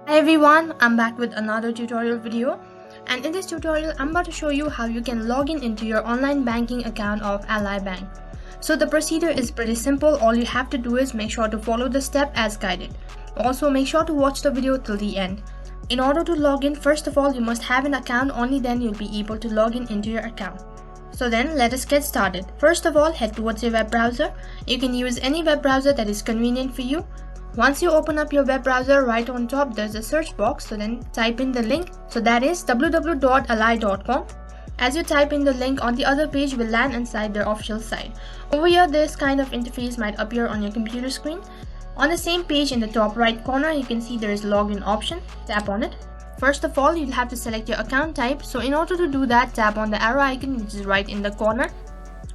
Hi everyone, I'm back with another tutorial video, and in this tutorial I'm about to show you how you can log in into your online banking account of Ally Bank. So the procedure is pretty simple. All you have to do is make sure to follow the step as guided. Also make sure to watch the video till the end. In order to log in, first of all you must have an account. Only then you'll be able to log in into your account. So then let us get started. First of all, head towards your web browser. You can use any web browser that is convenient for you. Once you open up your web browser, right on top there's a search box, so then type in the link, so that is www.ally.com. As you type in the link, on the other page will land inside their official site. Over here this kind of interface might appear on your computer screen. On the same page in the top right corner you can see there is login option. Tap on it. First of all you'll have to select your account type, so in order to do that tap on the arrow icon which is right in the corner.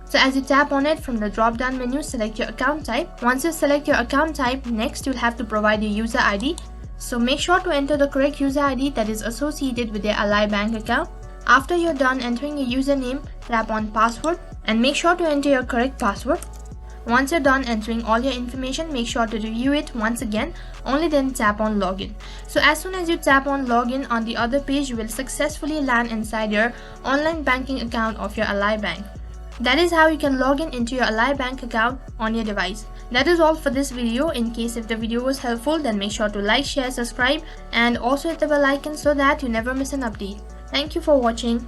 So as you tap on it, from the drop down menu select your account type. Once you select your account type, next you'll have to provide your user ID. So make sure to enter the correct user ID that is associated with your Ally Bank account. After you're done entering your username, tap on password and make sure to enter your correct password. Once you're done entering all your information, make sure to review it once again, only then tap on login. So as soon as you tap on login, on the other page you will successfully land inside your online banking account of your Ally Bank. That is how you can log in into your Ally Bank account on your device. That is all for this video. In case if the video was helpful, then make sure to like, share, subscribe and also hit the bell icon so that you never miss an update. Thank you for watching.